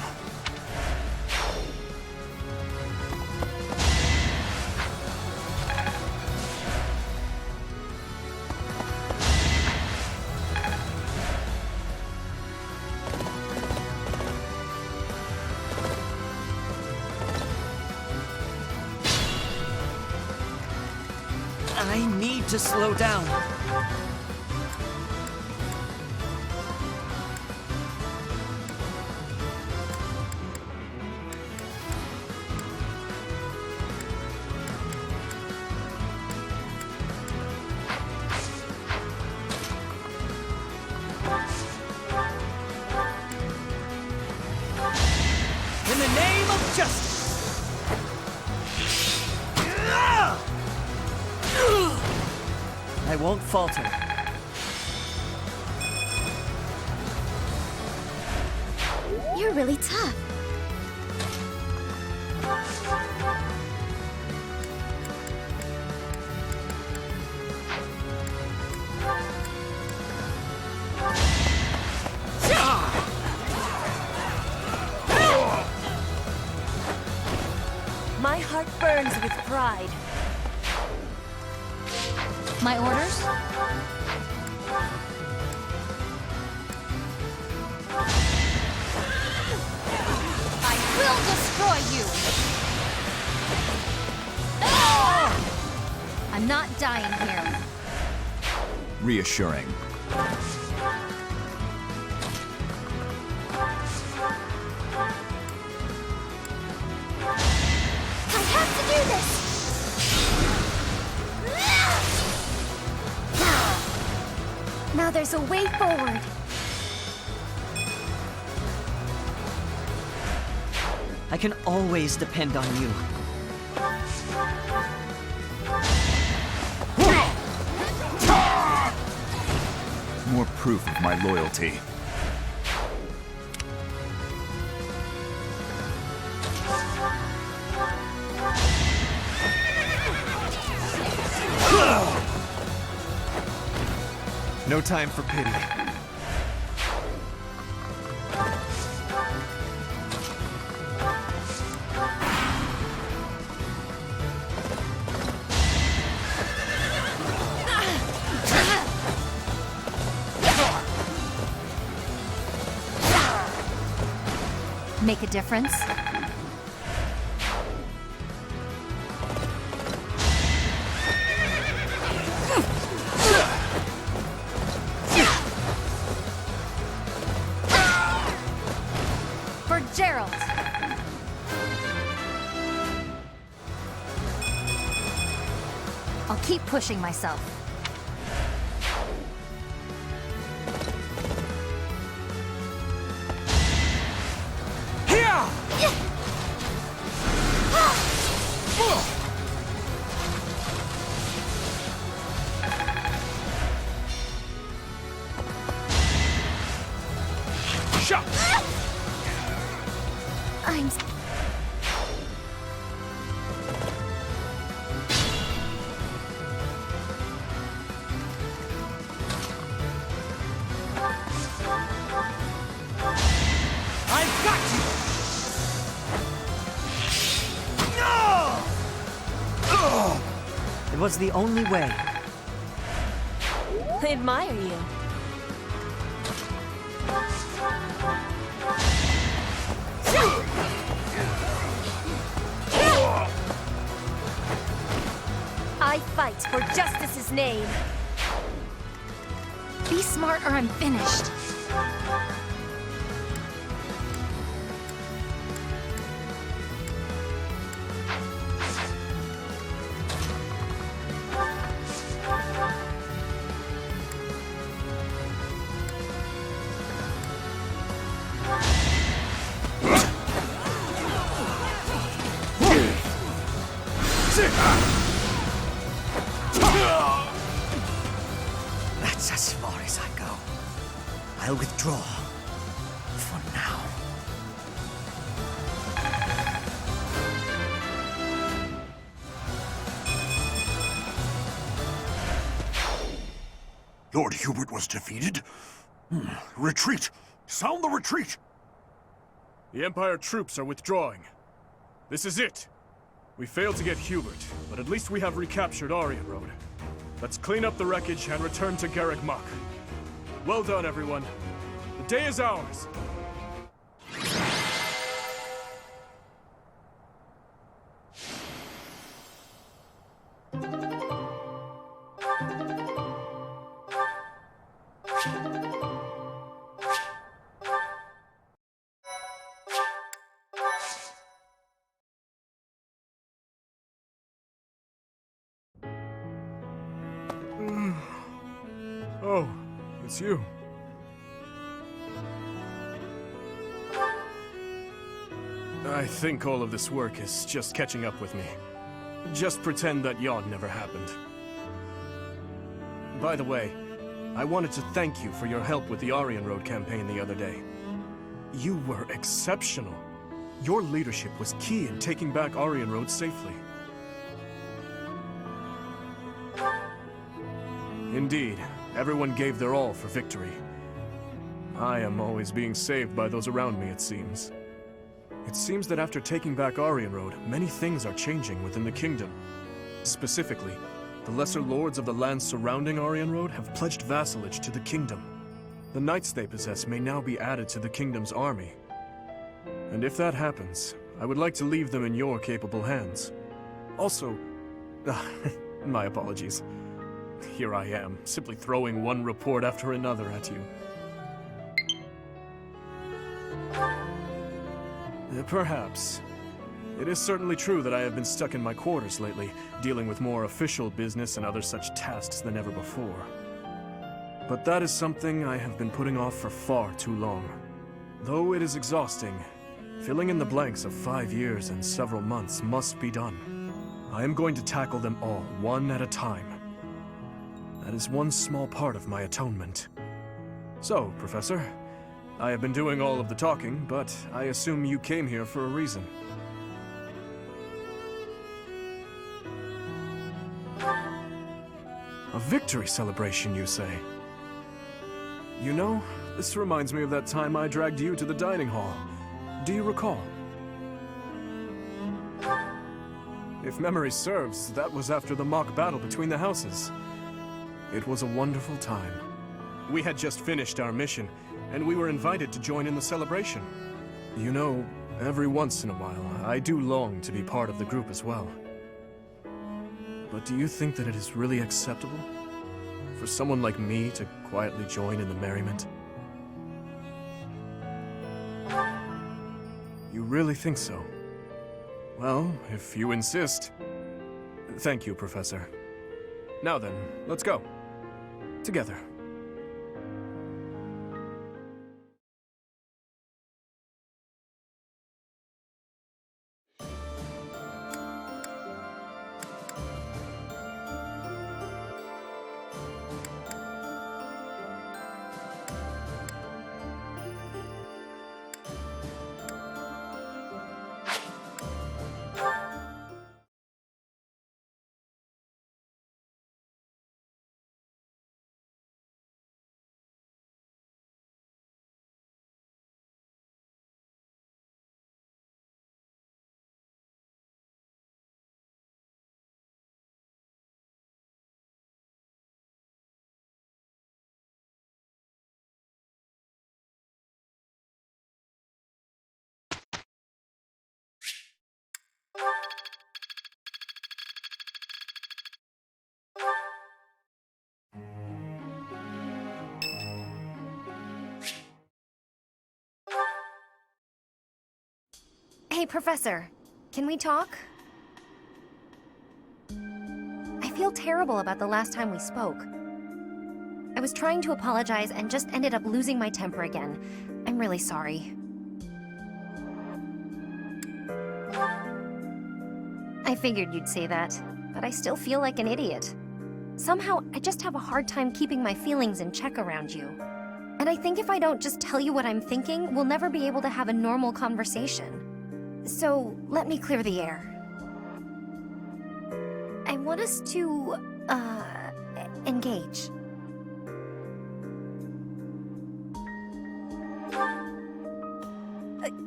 I need to slow down. In the name of justice! I won't falter. You're really tough. My heart burns with pride. My orders? I will destroy you! I'm not dying here. Reassuring. I have to do this! Now there's a way forward. I can always depend on you. More proof of my loyalty. No time for pity. Make a difference? For Gerald! I'll keep pushing myself. I'm... I've got you! It was the only way. I admire you. I fight for justice's name. Be smart or I'm finished. That's as far as I go. I'll withdraw. For now. Lord Hubert was defeated? Retreat! Sound the retreat! The Empire troops are withdrawing. This is it. We failed to get Hubert, but at least we have recaptured Aryan Road. Let's clean up the wreckage and return to Garreg Mach. Well done, everyone. The day is ours. Oh, it's you. I think all of this work is just catching up with me. Just pretend that yawn never happened. By the way, I wanted to thank you for your help with the Aryan Road campaign the other day. You were exceptional. Your leadership was key in taking back Aryan Road safely. Indeed, everyone gave their all for victory. I am always being saved by those around me, it seems. It seems that after taking back Aryan Road, many things are changing within the kingdom. Specifically, the lesser lords of the lands surrounding Aryan Road have pledged vassalage to the kingdom. The knights they possess may now be added to the kingdom's army. And if that happens, I would like to leave them in your capable hands. Also, my apologies. Here I am, simply throwing one report after another at you. Perhaps. It is certainly true that I have been stuck in my quarters lately, dealing with more official business and other such tasks than ever before. But that is something I have been putting off for far too long. Though it is exhausting, filling in the blanks of 5 years and several months must be done. I am going to tackle them all, one at a time. That is one small part of my atonement. So, Professor, I have been doing all of the talking, but I assume you came here for a reason. A victory celebration, you say? You know, this reminds me of that time I dragged you to the dining hall. Do you recall? If memory serves, that was after the mock battle between the houses. It was a wonderful time. We had just finished our mission, and we were invited to join in the celebration. You know, every once in a while, I do long to be part of the group as well. But do you think that it is really acceptable for someone like me to quietly join in the merriment? You really think so? Well, if you insist. Thank you, Professor. Now then, let's go. Together. Hey, Professor. Can we talk? I feel terrible about the last time we spoke. I was trying to apologize and just ended up losing my temper again. I'm really sorry. I figured you'd say that, but I still feel like an idiot. Somehow, I just have a hard time keeping my feelings in check around you. And I think if I don't just tell you what I'm thinking, we'll never be able to have a normal conversation. So, let me clear the air. I want us to, engage.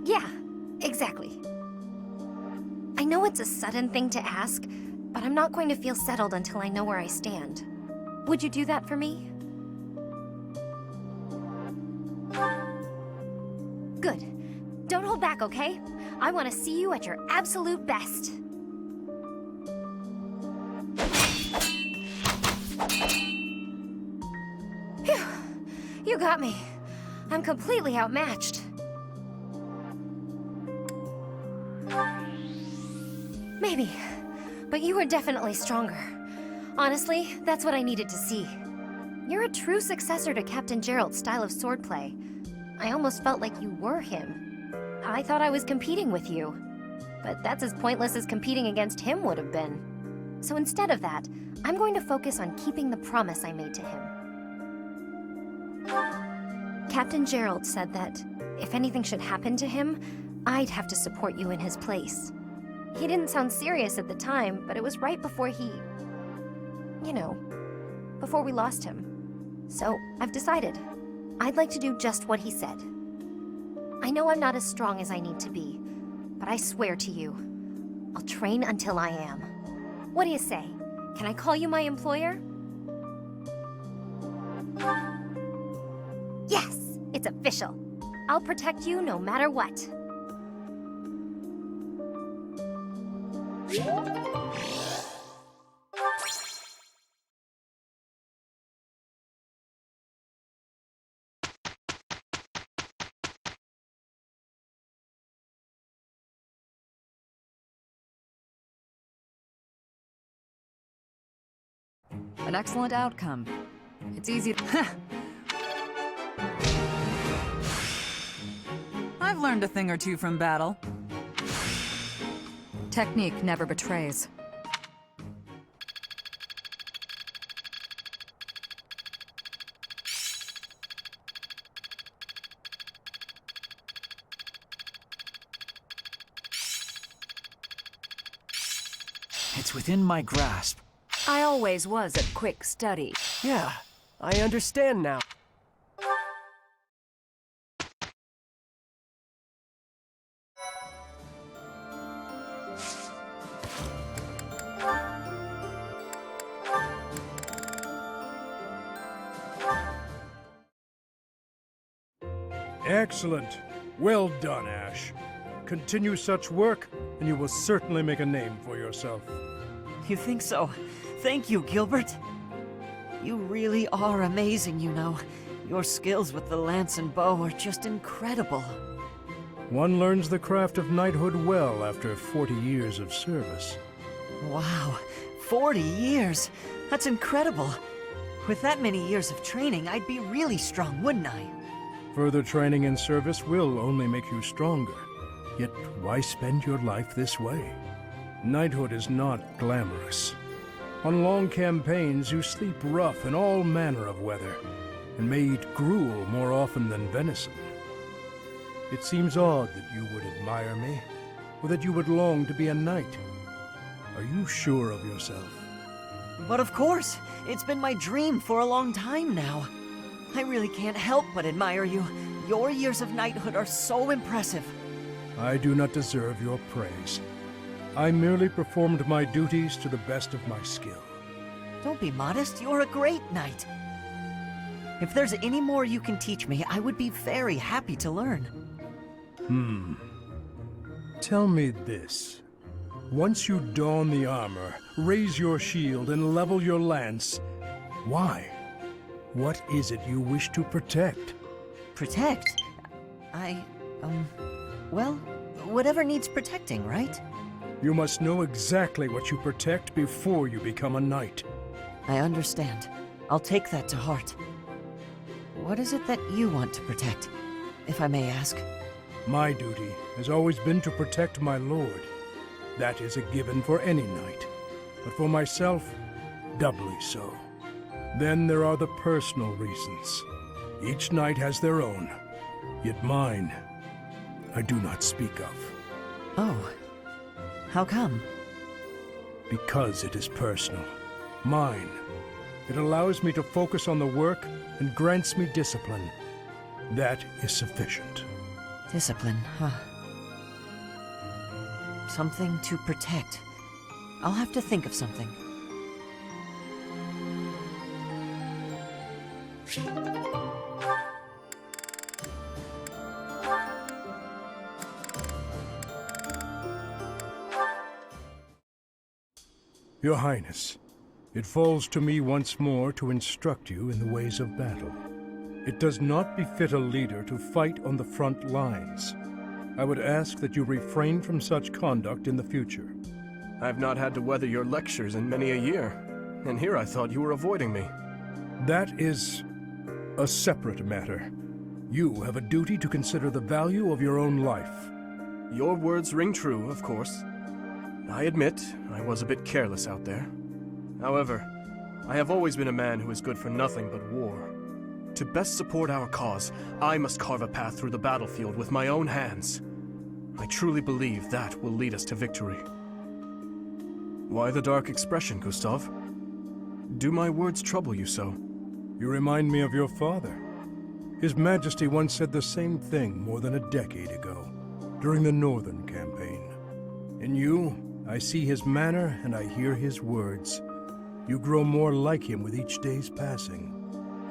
Yeah, exactly. I know it's a sudden thing to ask, but I'm not going to feel settled until I know where I stand. Would you do that for me? Good. Don't hold back, okay? I want to see you at your absolute best. Phew. You got me. I'm completely outmatched. Maybe, but you were definitely stronger. Honestly, that's what I needed to see. You're a true successor to Captain Gerald's style of swordplay. I almost felt like you were him. I thought I was competing with you. But that's as pointless as competing against him would have been. So instead of that, I'm going to focus on keeping the promise I made to him. Captain Gerald said that if anything should happen to him, I'd have to support you in his place. He didn't sound serious at the time, but it was right before before we lost him. So I've decided. I'd like to do just what he said. I know I'm not as strong as I need to be, but I swear to you, I'll train until I am. What do you say? Can I call you my employer? Yes, it's official. I'll protect you no matter what. An excellent outcome. It's easy to... I've learned a thing or two from battle. Technique never betrays. It's within my grasp. I always was a quick study. Yeah, I understand now. Excellent. Well done, Ash. Continue such work, and you will certainly make a name for yourself. You think so? Thank you, Gilbert. You really are amazing, you know. Your skills with the lance and bow are just incredible. One learns the craft of knighthood well after 40 years of service. Wow, 40 years? That's incredible. With that many years of training, I'd be really strong, wouldn't I? Further training and service will only make you stronger. Yet why spend your life this way? Knighthood is not glamorous. On long campaigns, you sleep rough in all manner of weather, and may eat gruel more often than venison. It seems odd that you would admire me, or that you would long to be a knight. Are you sure of yourself? But of course, it's been my dream for a long time now. I really can't help but admire you. Your years of knighthood are so impressive. I do not deserve your praise. I merely performed my duties to the best of my skill. Don't be modest, you're a great knight. If there's any more you can teach me, I would be very happy to learn. Tell me this. Once you don the armor, raise your shield, and level your lance, why? What is it you wish to protect? Protect? Well, whatever needs protecting, right? You must know exactly what you protect before you become a knight. I understand. I'll take that to heart. What is it that you want to protect, if I may ask? My duty has always been to protect my lord. That is a given for any knight. But for myself, doubly so. Then there are the personal reasons. Each knight has their own. Yet mine, I do not speak of. Oh. How come? Because it is personal. Mine. It allows me to focus on the work and grants me discipline. That is sufficient. Discipline, huh? Something to protect. I'll have to think of something. Your Highness, it falls to me once more to instruct you in the ways of battle. It does not befit a leader to fight on the front lines. I would ask that you refrain from such conduct in the future. I've not had to weather your lectures in many a year, and here I thought you were avoiding me. That is a separate matter. You have a duty to consider the value of your own life. Your words ring true, of course. I admit, I was a bit careless out there. However, I have always been a man who is good for nothing but war. To best support our cause, I must carve a path through the battlefield with my own hands. I truly believe that will lead us to victory. Why the dark expression, Gustav? Do my words trouble you so? You remind me of your father. His Majesty once said the same thing more than a decade ago. during the Northern campaign. In you, I see his manner and I hear his words. You grow more like him with each day's passing.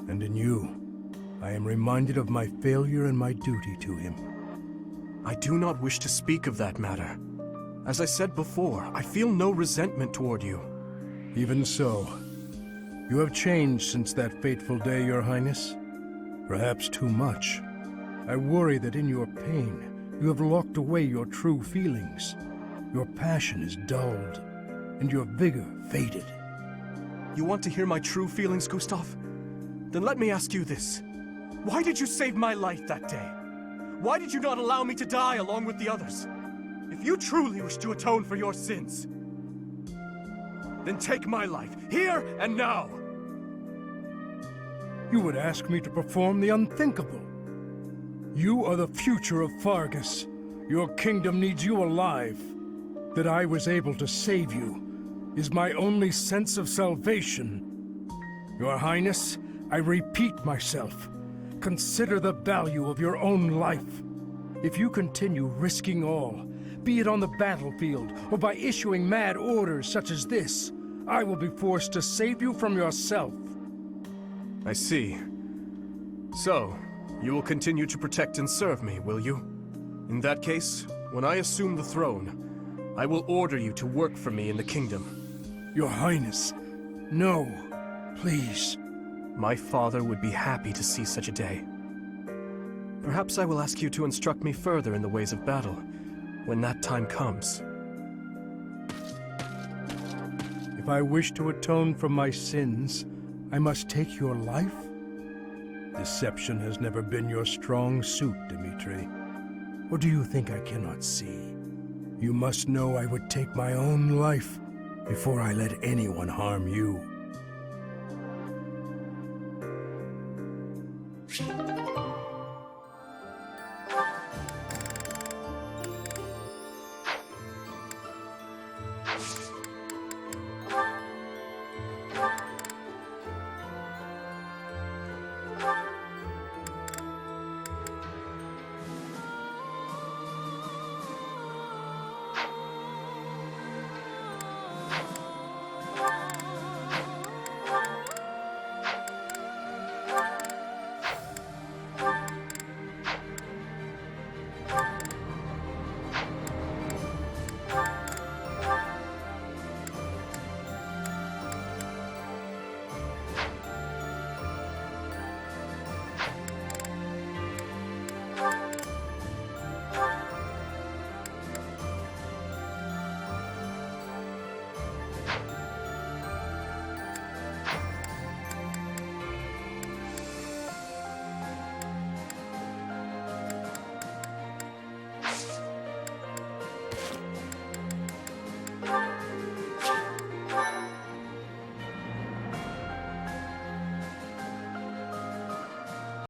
And in you, I am reminded of my failure and my duty to him. I do not wish to speak of that matter. As I said before, I feel no resentment toward you. Even so, you have changed since that fateful day, Your Highness. Perhaps too much. I worry that in your pain, you have locked away your true feelings. Your passion is dulled, and your vigor faded. You want to hear my true feelings, Gustav? Then let me ask you this. Why did you save my life that day? Why did you not allow me to die along with the others? If you truly wish to atone for your sins, then take my life, here and now! You would ask me to perform the unthinkable. You are the future of Fargus. Your kingdom needs you alive. That I was able to save you is my only sense of salvation. Your Highness, I repeat myself. Consider the value of your own life. If you continue risking all, be it on the battlefield or by issuing mad orders such as this, I will be forced to save you from yourself. I see. So, you will continue to protect and serve me, will you? In that case, when I assume the throne, I will order you to work for me in the kingdom. Your Highness, no, please. My father would be happy to see such a day. Perhaps I will ask you to instruct me further in the ways of battle, when that time comes. If I wish to atone for my sins, I must take your life? Deception has never been your strong suit, Dmitri. Or do you think I cannot see? You must know I would take my own life before I let anyone harm you.